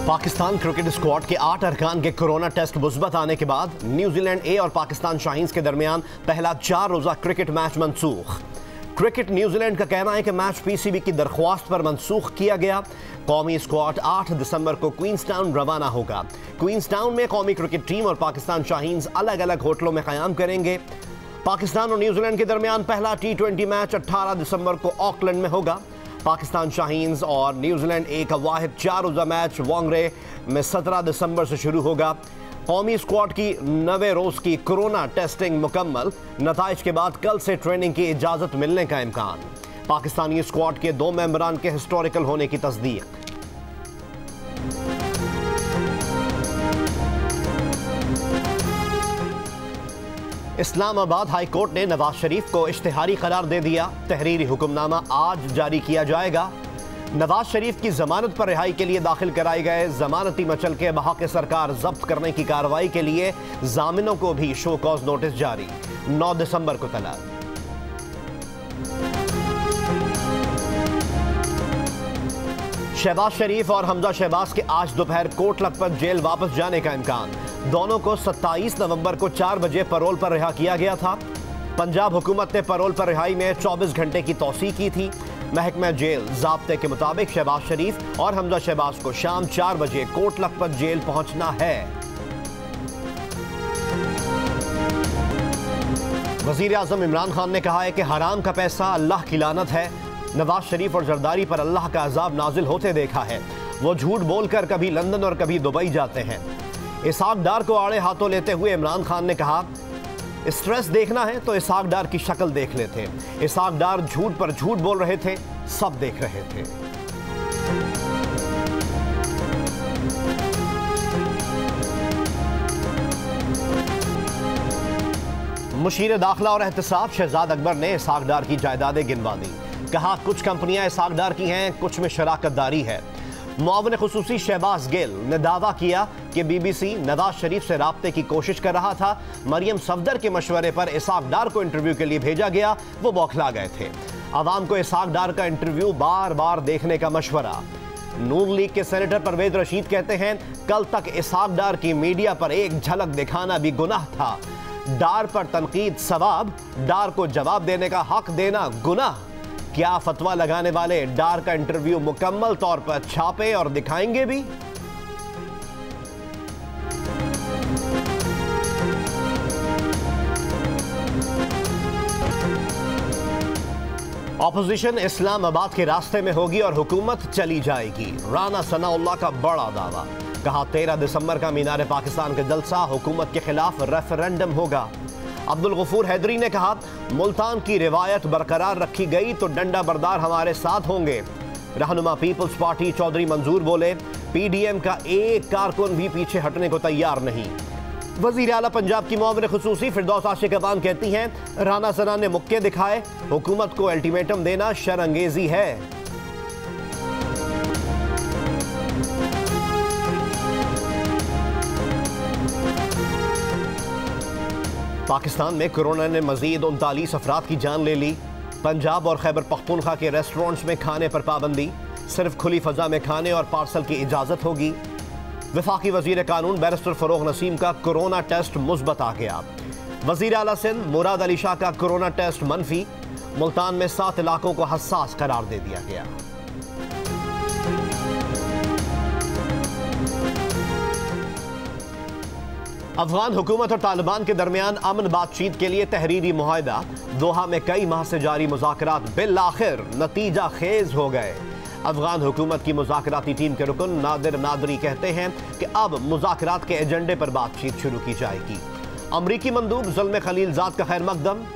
Pakistan cricket squad के 8 अरकान के कोरोना टेस्ट मुस्बत आने के बाद न्यूजीलैंड ए और पाकिस्तान शाहीन्स के दरमियान पहला 4 रोजा क्रिकेट मैच मनसूख। क्रिकेट न्यूजीलैंड का कहना है कि मैच पीसीबी की दरख्वास्त पर मनसूख किया गया। कौमी स्क्वाड 8 दिसंबर को क्वींसटाउन रवाना होगा। क्वींसटाउन में कौमी क्रिकेट टीम और पाकिस्तान शाहीन्स अलग अलग होटलों में क़याम करेंगे। पाकिस्तान और न्यूजीलैंड के दरमियान पहला T20 मैच 18 दिसंबर को ऑकलैंड में होगा। पाकिस्तान शाहीन्स और न्यूजीलैंड ए का वाहिद 4 रोजा मैच वोंगरे में 17 दिसंबर से शुरू होगा। कौमी स्क्वाड की 9वें रोज की कोरोना टेस्टिंग मुकम्मल, नताइज के बाद कल से ट्रेनिंग की इजाजत मिलने का इम्कान। पाकिस्तानी स्क्वाड के 2 मेंबरान के हिस्टोरिकल होने की तस्दीक। इस्लामाबाद हाई कोर्ट ने नवाज शरीफ को इश्तिहारी करार दे दिया। तहरीरी हुक्मनामा आज जारी किया जाएगा। नवाज शरीफ की जमानत पर रिहाई के लिए दाखिल कराए गए जमानती मचल के बहाक सरकार जब्त करने की कार्रवाई के लिए जामिनों को भी शो कॉज नोटिस जारी। 9 दिसंबर को तलब। शहबाज शरीफ और हमजा शहबाज के आज दोपहर कोट लखपत जेल वापस जाने का इम्कान। दोनों को 27 नवंबर को 4 बजे पैरोल पर रिहा किया गया था। पंजाब हुकूमत ने पैरोल पर रिहाई में 24 घंटे की तौसीह की थी। महकमा जेल ज़ाब्ते के मुताबिक शहबाज शरीफ और हमजा शहबाज को शाम 4 बजे कोट लखपत जेल पहुंचना है। वज़ीर आज़म इमरान खान ने कहा है कि हराम का पैसा अल्लाह की लानत है। नवाज शरीफ और जरदारी पर अल्लाह का अजाब नाजिल होते देखा है। वो झूठ बोलकर कभी लंदन और कभी दुबई जाते हैं। इसहाक डार को आड़े हाथों लेते हुए इमरान खान ने कहा, स्ट्रेस देखना है तो इसहाक डार की शक्ल देख लेते। इसहाक डार झूठ पर झूठ बोल रहे थे, सब देख रहे थे। मुशीर दाखिला और एहतसाब शहजाद अकबर ने इसहाक डार की जायदादें गिनवा दी। कहा, कुछ कंपनियां इसहाक डार की हैं, कुछ में शराकतदारी है। मुआविन खुसूसी शहबाज गिल ने दावा किया कि बीबीसी नवाज शरीफ से राब्ते की कोशिश कर रहा था। मरियम सफदर के मशवरे पर इसहाक डार को इंटरव्यू के लिए भेजा गया, वो बौखला गए थे। आवाम को इसहाक डार का इंटरव्यू बार बार देखने का मशवरा। नून लीग के सेनेटर परवेज रशीद कहते हैं, कल तक इसहाक डार की मीडिया पर एक झलक दिखाना भी गुनाह था। डार पर तनकीद सवाब, डार को जवाब देने का हक देना गुनाह। क्या फतवा लगाने वाले डार का इंटरव्यू मुकम्मल तौर पर छापे और दिखाएंगे भी? ऑपोजिशन इस्लामाबाद के रास्ते में होगी और हुकूमत चली जाएगी। राना सनाउल्लाह का बड़ा दावा। कहा, 13 दिसंबर का मीनार पाकिस्तान का जलसा हुकूमत के खिलाफ रेफरेंडम होगा। अब्दुल गफूर हैदरी ने कहा, मुल्तान की रिवायत बरकरार रखी गई तो डंडा बरदार हमारे साथ होंगे। रहनुमा पीपल्स पार्टी चौधरी मंजूर बोले, पीडीएम का एक कारकुन भी पीछे हटने को तैयार नहीं। वजीर आला पंजाब की मुआविन खुसूसी फिरदौस आशिक अवान कहती हैं, राना सना ने मुक्के दिखाए, हुकूमत को अल्टीमेटम देना शर्अंगेजी है। पाकिस्तान में कोरोना ने मजीद 39 अफराद की जान ले ली। पंजाब और खैबर पख्तूनख्वा के रेस्टोरेंट्स में खाने पर पाबंदी, सिर्फ खुली फजा में खाने और पार्सल की इजाज़त होगी। वफाकी वजीर कानून बैरिस्टर फरोग नसीम का कोरोना टेस्ट मुस्बत आ गया। वजीर आला सिंध मुराद अली शाह का कोरोना टेस्ट मनफी। मुल्तान में 7 इलाकों को हसास करार दे दिया गया। अफगान हुकूमत और तालिबान के दरमियान अमन बातचीत के लिए तहरीरी मुआहदा। दोहा में कई माह से जारी मुज़ाकरात बिल आखिर नतीजा खेज हो गए। अफगान हुकूमत की मुज़ाकराती टीम के रुकन नादिर नादरी कहते हैं कि अब मुज़ाकरात के एजेंडे पर बातचीत शुरू की जाएगी। अमरीकी मंदूब ज़ुल्म खलीलजाद का खैर मकदम।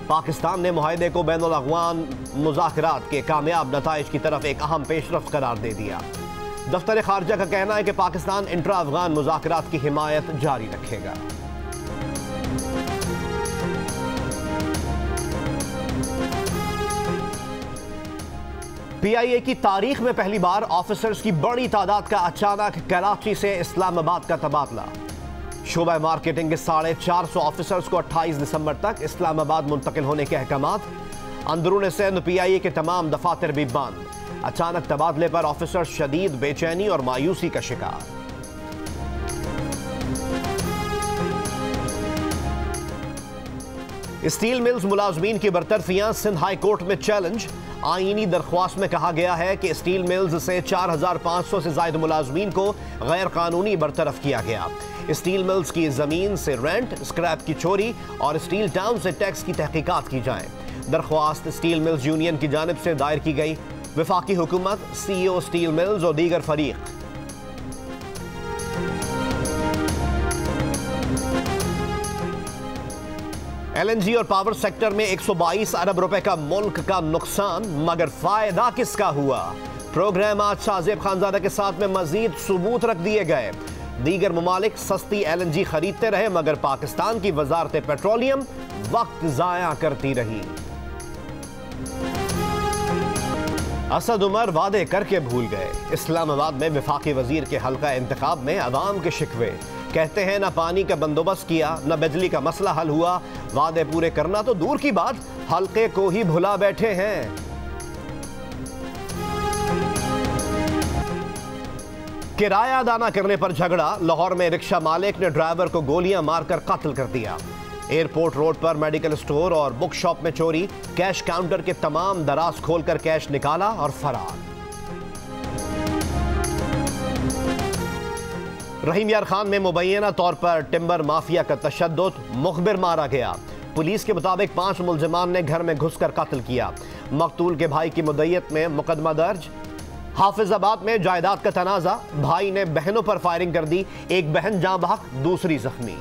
पाकिस्तान ने मुआहदे को बैनुल अक़वाम मुज़ाकरात के कामयाब नताइज की तरफ एक अहम पेशरफ्त करार दे दिया। दफ्तर खारजा का कहना है कि पाकिस्तान इंट्रा अफगान मुज़ाकरात की हिमायत जारी रखेगा। PIA की तारीख में पहली बार ऑफिसर्स की बड़ी तादाद का अचानक कराची से इस्लामाबाद का तबादला। शोबा मार्केटिंग के 450 ऑफिसर्स को 28 दिसंबर तक इस्लामाबाद मुंतकिल होने के अहकामात। अंदरून सिंध PIA के तमाम दफातर भी बंद। अचानक तबादले पर ऑफिसर शदीद बेचैनी और मायूसी का शिकार। स्टील मिल्स मुलाजमीन की बरतरफियां सिंध हाई कोर्ट में चैलेंज। आईनी दरख्वास्त में कहा गया है कि स्टील मिल्स से 4500 से ज्यादा मुलाजमीन को गैर कानूनी बरतरफ किया गया। स्टील मिल्स की जमीन से रेंट, स्क्रैप की चोरी और स्टील टाउन से टैक्स की तहकीकात की जाए। दरख्वास्त स्टील मिल्स यूनियन की जानिब से दायर की गई। वफाकी हुकूमत, CEO स्टील मिल्स और दीगर फरीक। LNG और पावर सेक्टर में 122 अरब रुपए का मुल्क का नुकसान, मगर फायदा किसका हुआ? प्रोग्राम आज शाहजेब खानजादा के साथ में मजीद सबूत रख दिए गए। दीगर ममालिक सस्ती LNG खरीदते रहे, मगर पाकिस्तान की वजारत पेट्रोलियम वक्त जाया करती रही। असद उमर वादे करके भूल गए। इस्लामाबाद में वफाकी वजीर के हल्का इंतखाब में अवाम के शिकवे। कहते हैं ना पानी का बंदोबस्त किया, न बिजली का मसला हल हुआ। वादे पूरे करना तो दूर की बात, हल्के को ही भुला बैठे हैं। किराया अदा न करने पर झगड़ा। लाहौर में रिक्शा मालिक ने ड्राइवर को गोलियां मारकर कत्ल कर दिया। एयरपोर्ट रोड पर मेडिकल स्टोर और बुक शॉप में चोरी। कैश काउंटर के तमाम दराज खोलकर कैश निकाला और फरार। रहीम यार खान में मुबैना तौर पर टिम्बर माफिया का तशद्दुद, मुखबिर मारा गया। पुलिस के मुताबिक 5 मुलजिमान ने घर में घुसकर कत्ल किया। मकतूल के भाई की मुद्दत में मुकदमा दर्ज। हाफिजाबाद में जायदाद का तनाजा, भाई ने बहनों पर फायरिंग कर दी। एक बहन जाँ बहक, दूसरी जख्मी।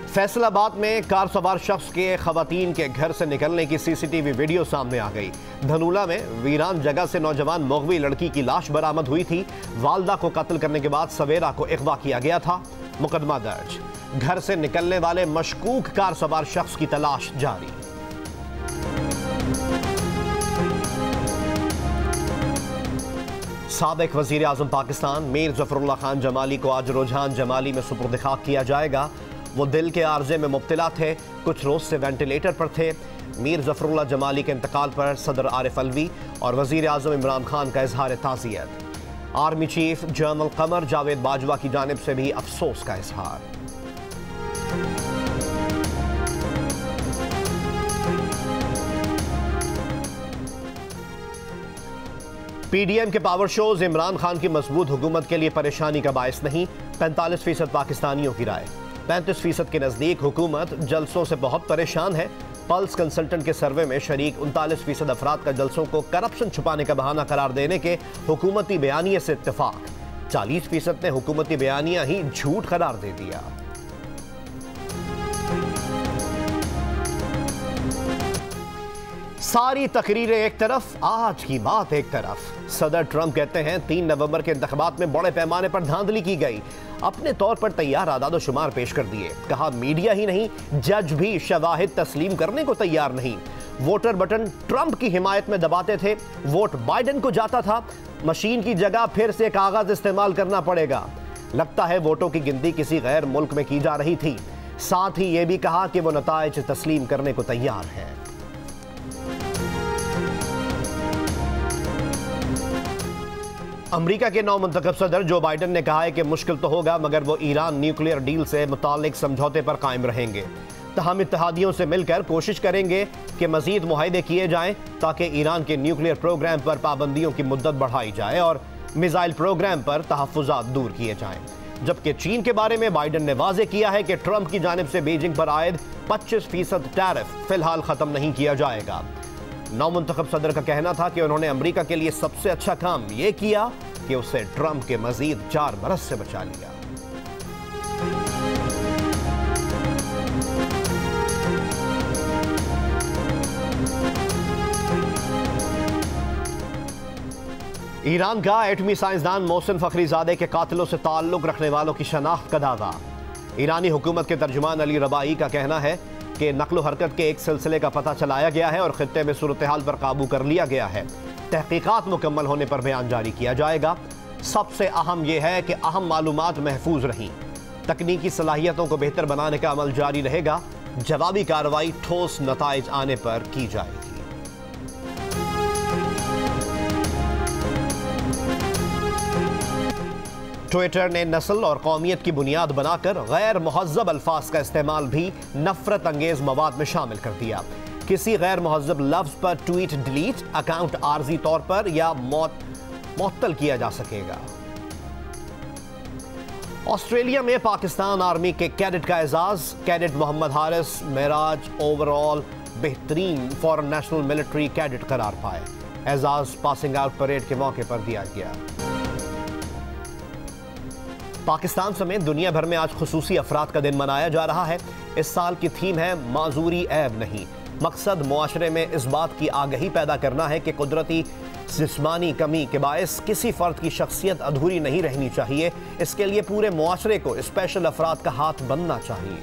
फैसलाबाद में कार सवार शख्स के खवातीन के घर से निकलने की CCTV वीडियो सामने आ गई। धनूला में वीरान जगह से नौजवान मगवी लड़की की लाश बरामद हुई थी। वालदा को कत्ल करने के बाद सवेरा को अगवा किया गया था। मुकदमा दर्ज। घर से निकलने वाले मशकूक कार सवार शख्स की तलाश जारी। साबिक वजीर आजम पाकिस्तान मीर जफरुल्लाह खान जमाली को आज रुझान जमाली में सुपुर्द खाक किया जाएगा। वो दिल के आर्जे में मुब्तला थे, कुछ रोज से वेंटिलेटर पर थे। मीर जफरुल्लाह जमाली के इंतकाल पर सदर आरिफ अलवी और वजीर आजम इमरान खान का इजहार ताज़ियत। Army chief general Qamar Javed Bajwa की जानिब से भी अफसोस का इजहार। PDM के पावर शोज इमरान खान की मजबूत हुकूमत के लिए परेशानी का बायस नहीं। 45% पाकिस्तानियों की राय। 35% के नजदीक हुकूमत जलसों से बहुत परेशान है। पल्स कंसल्टेंट के सर्वे में शरीक 39% अफराद का जलसों को करप्शन छुपाने का बहाना करार देने के हुकूमती बयानिए से इत्तेफाक। 40% ने हुकूमती बयानिया ही झूठ करार दे दिया। सारी तकरीरें एक तरफ, आज की बात एक तरफ। सदर ट्रंप कहते हैं 3 नवंबर के इंतखाबात में बड़े पैमाने पर धांधली की गई। अपने तौर पर तैयार आदाद शुमार पेश कर दिए। कहा मीडिया ही नहीं, जज भी शवाहिद तस्लीम करने को तैयार नहीं। वोटर बटन ट्रंप की हिमायत में दबाते थे, वोट बाइडेन को जाता था। मशीन की जगह फिर से कागज इस्तेमाल करना पड़ेगा। लगता है वोटों की गिनती किसी गैर मुल्क में की जा रही थी। साथ ही यह भी कहा कि वो नताइज तस्लीम करने को तैयार है। अमेरिका के नौमुंतखब सदर जो बाइडेन ने कहा है कि मुश्किल तो होगा, मगर वो ईरान न्यूक्लियर डील से मुतालिक समझौते पर कायम रहेंगे। तहम इत्तेहादियों से मिलकर कोशिश करेंगे कि मजीद मुआहदे किए जाएं ताकि ईरान के न्यूक्लियर प्रोग्राम पर पाबंदियों की मुद्दत बढ़ाई जाए और मिसाइल प्रोग्राम पर तहफ़्फ़ुज़ात दूर किए जाएं। जबकि चीन के बारे में बाइडेन ने वाज़ेह किया है कि ट्रंप की जानिब से बीजिंग पर आयद 25% टैरिफ फिलहाल ख़त्म नहीं किया जाएगा। नौमुंतखब सदर का कहना था कि उन्होंने अमेरिका के लिए सबसे अच्छा काम यह किया कि उसे ट्रंप के मजीद 4 बरस से बचा लिया। ईरान का एटमी साइंसदान मोहसिन फखरीजादे के कातिलों से ताल्लुक रखने वालों की शनाख्त का दावा। ईरानी हुकूमत के तर्जुमान अली रबाई का कहना है कि नकलो हरकत के एक सिलसिले का पता चलाया गया है और खित्ते में सूरत हाल पर काबू कर लिया गया है। तहकीकात मुकम्मल होने पर बयान जारी किया जाएगा। सबसे अहम यह है कि अहम मालूमात महफूज रहीं। तकनीकी सलाहियतों को बेहतर बनाने का अमल जारी रहेगा। जवाबी कार्रवाई ठोस नताइज आने पर की जाएगी। ट्विटर ने नस्ल और कौमियत की बुनियाद बनाकर गैर मुहज़्ज़ब अल्फाज का इस्तेमाल भी नफरत अंगेज मवाद में शामिल कर दिया। किसी गैर मुहज़्ज़ब लफ्ज़ पर ट्वीट डिलीट, अकाउंट आर्जी तौर पर या मुअत्तल किया जा सकेगा। ऑस्ट्रेलिया में पाकिस्तान आर्मी के कैडेट का एजाज। कैडेट मोहम्मद हारिस मेराज ओवरऑल बेहतरीन फॉर नेशनल मिलिट्री कैडेट करार पाए। एजाज पासिंग आउट परेड के मौके पर दिया गया। पाकिस्तान समेत दुनिया भर में आज खुसूसी अफराद का दिन मनाया जा रहा है। इस साल की थीम है माजूरी ऐब नहीं। मकसद मुआशरे में इस बात की आगही पैदा करना है कि कुदरती जिस्मानी कमी के बायस किसी फर्द की शख्सियत अधूरी नहीं रहनी चाहिए। इसके लिए पूरे मुआशरे को स्पेशल अफराद का हाथ बनना चाहिए।